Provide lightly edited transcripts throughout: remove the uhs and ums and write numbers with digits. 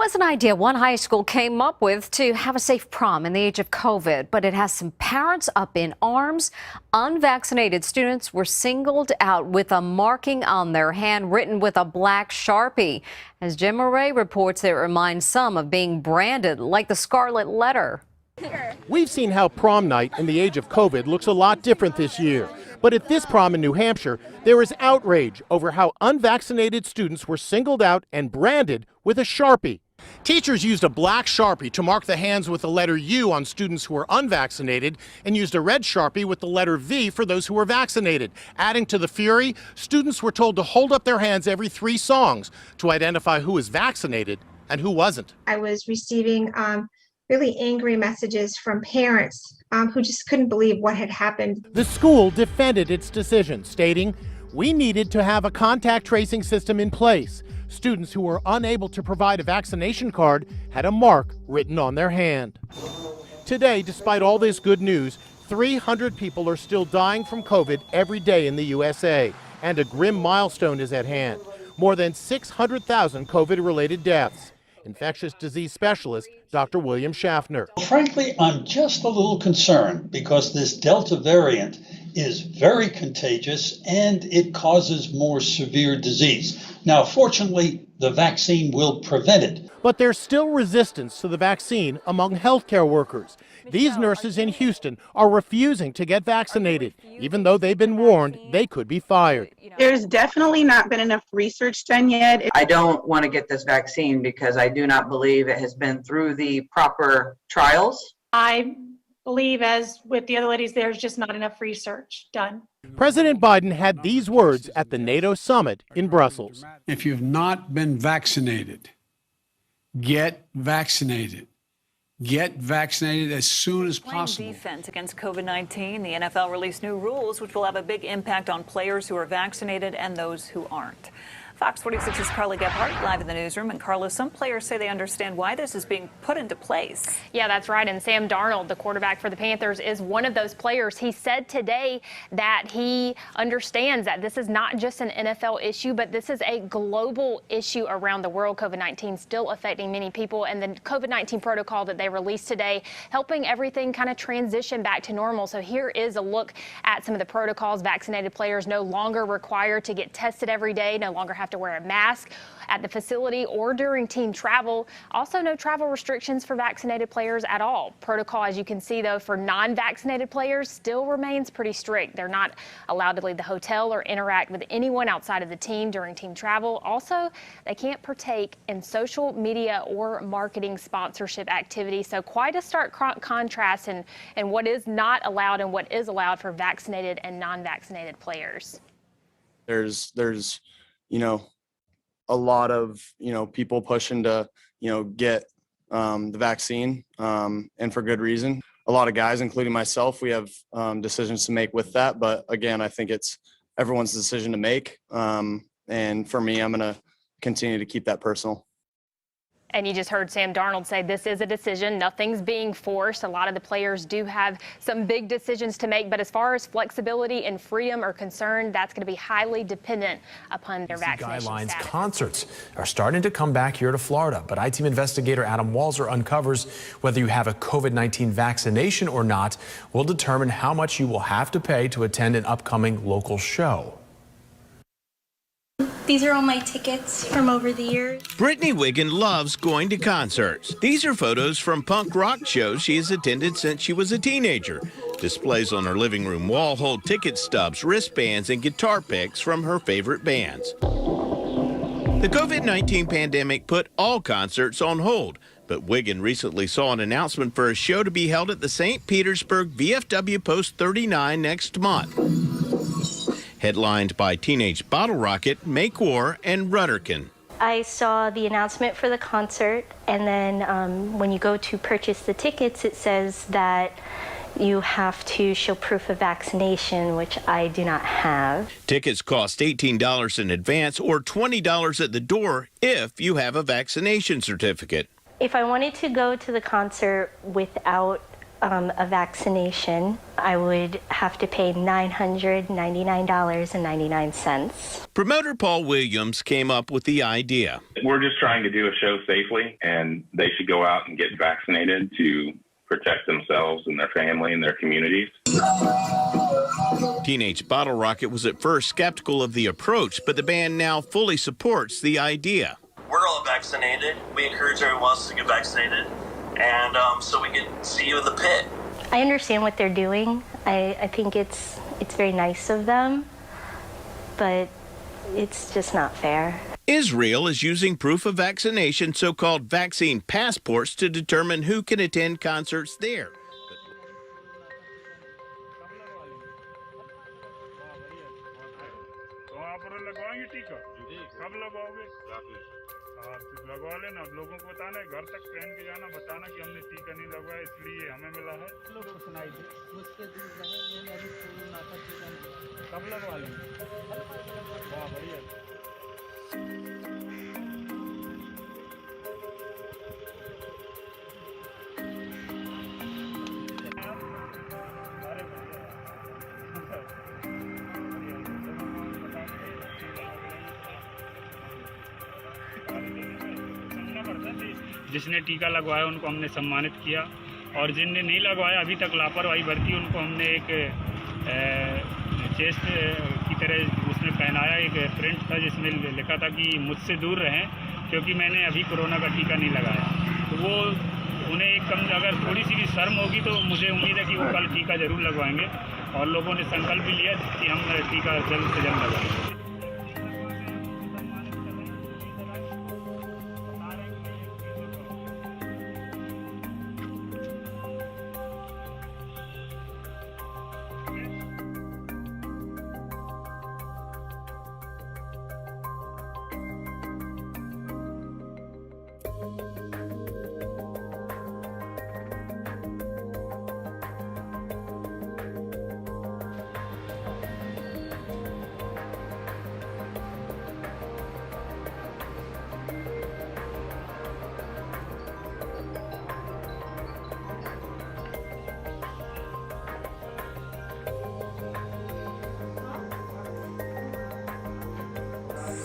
was an idea one high school came up with to have a safe prom in the age of COVID, but it has some parents up in arms. Unvaccinated students were singled out with a marking on their hand written with a black Sharpie. As Jim Murray reports, it reminds some of being branded like the Scarlet Letter. We've seen how prom night in the age of COVID looks a lot different this year. But at this prom in New Hampshire, there is outrage over how unvaccinated students were singled out and branded with a Sharpie. Teachers used a black Sharpie to mark the hands with the letter U on students who were unvaccinated and used a red Sharpie with the letter V for those who were vaccinated. Adding to the fury, students were told to hold up their hands every 3 songs to identify who was vaccinated and who wasn't. I was receiving really angry messages from parents who just couldn't believe what had happened. The school defended its decision, stating, "We needed to have a contact tracing system in place. Students who were unable to provide a vaccination card had a mark written on their hand." Today, despite all this good news, 300 people are still dying from COVID every day in the USA, and a grim milestone is at hand. More than 600,000 COVID-related deaths. Infectious disease specialist Dr. William Schaffner. Frankly, I'm just a little concerned because this Delta variant is very contagious and it causes more severe disease. Now, fortunately, the vaccine will prevent it. But there's still resistance to the vaccine among healthcare workers. These nurses in Houston are refusing to get vaccinated, even though they've been warned they could be fired. There's definitely not been enough research done yet. I don't want to get this vaccine because I do not believe it has been through the proper trials. I believe, as with the other ladies, there's just not enough research done. President Biden had these words at the NATO summit in Brussels. If you've not been vaccinated, get vaccinated. Get vaccinated as soon as possible. Defense against COVID-19. The NFL released new rules which will have a big impact on players who are vaccinated and those who aren't. Fox 46's Carly Gebhardt live in the newsroom. And Carlos, some players say they understand why this is being put into place. Yeah, that's right. And Sam Darnold, the quarterback for the Panthers, is one of those players. He said today that he understands that this is not just an NFL issue, but this is a global issue around the world. COVID-19 still affecting many people, and the COVID-19 protocol that they released today helping everything kind of transition back to normal. So here is a look at some of the protocols. Vaccinated players no longer required to get tested every day, no longer have to wear a mask at the facility or during team travel. Also, no travel restrictions for vaccinated players at all. Protocol, as you can see, though, for non-vaccinated players still remains pretty strict. They're not allowed to leave the hotel or interact with anyone outside of the team during team travel. Also, they can't partake in social media or marketing sponsorship activity. So quite a stark contrast in what is not allowed and what is allowed for vaccinated and non-vaccinated players. There's a lot of, people pushing to, get the vaccine, and for good reason. A lot of guys, including myself, we have decisions to make with that. But again, I think it's everyone's decision to make. And for me, I'm going to continue to keep that personal. And you just heard Sam Darnold say this is a decision. Nothing's being forced. A lot of the players do have some big decisions to make. But as far as flexibility and freedom are concerned, that's going to be highly dependent upon their vaccination guidelines. status. Concerts are starting to come back here to Florida. But I-Team investigator Adam Walzer uncovers whether you have a COVID-19 vaccination or not will determine how much you will have to pay to attend an upcoming local show. These are all my tickets from over the years. Brittany Wiggin loves going to concerts. These are photos from punk rock shows she has attended since she was a teenager. Displays on her living room wall hold ticket stubs, wristbands, and guitar picks from her favorite bands. The COVID-19 pandemic put all concerts on hold, but Wiggin recently saw an announcement for a show to be held at the St. Petersburg VFW Post 39 next month. Headlined by Teenage Bottle Rocket, Make War, and Rutterkin. I saw the announcement for the concert, and then when you go to purchase the tickets, it says that you have to show proof of vaccination, which I do not have. Tickets cost $18 in advance or $20 at the door if you have a vaccination certificate. If I wanted to go to the concert without a vaccination, I would have to pay $999.99. Promoter Paul Williams came up with the idea. We're just trying to do a show safely, and they should go out and get vaccinated to protect themselves and their family and their communities. Teenage Bottle Rocket was at first skeptical of the approach, but the band now fully supports the idea. We're all vaccinated. We encourage everyone else to get vaccinated, and so we can see you in the pit. I understand what they're doing. I think it's very nice of them, but it's just not fair. Israel is using proof of vaccination, so-called vaccine passports, to determine who can attend concerts there. लगवा लेना, लोगों को बताना है, घर तक पहन के जाना, बताना कि हमने टीका नहीं लगवाया इसलिए हमें मिला है। लोगों को सुनाई दे, मुझसे दूर रहे, मैंने अभी कोरोना का टीका नहीं लगवाया। कब लगवा लेंगे? वाह बढ़िया। जिसने टीका लगवाया उनको हमने सम्मानित किया, और जिनने नहीं लगवाया अभी तक लापरवाही बरती उनको हमने एक चेस्ट की तरह उसमें पहनाया। एक प्रिंट था जिसमें लिखा था कि मुझसे दूर रहें क्योंकि मैंने अभी कोरोना का टीका नहीं लगाया। तो वो उन्हें एक कम अगर थोड़ी सी भी शर्म होगी तो मुझे उम्मीद है कि वो कल टीका जरूर लगवाएंगे, और लोगों ने संकल्प भी लिया कि हम टीका जल्द से जल्द लगवाएंगे।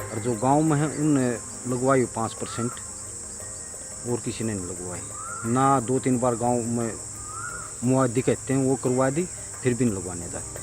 और जो गांव में है उनने लगवाई 5%, और किसी ने नहीं लगवाई ना। 2-3 बार गांव में मुआवजे कहते हैं वो करवा दी, फिर भी नहीं लगवाने जाते।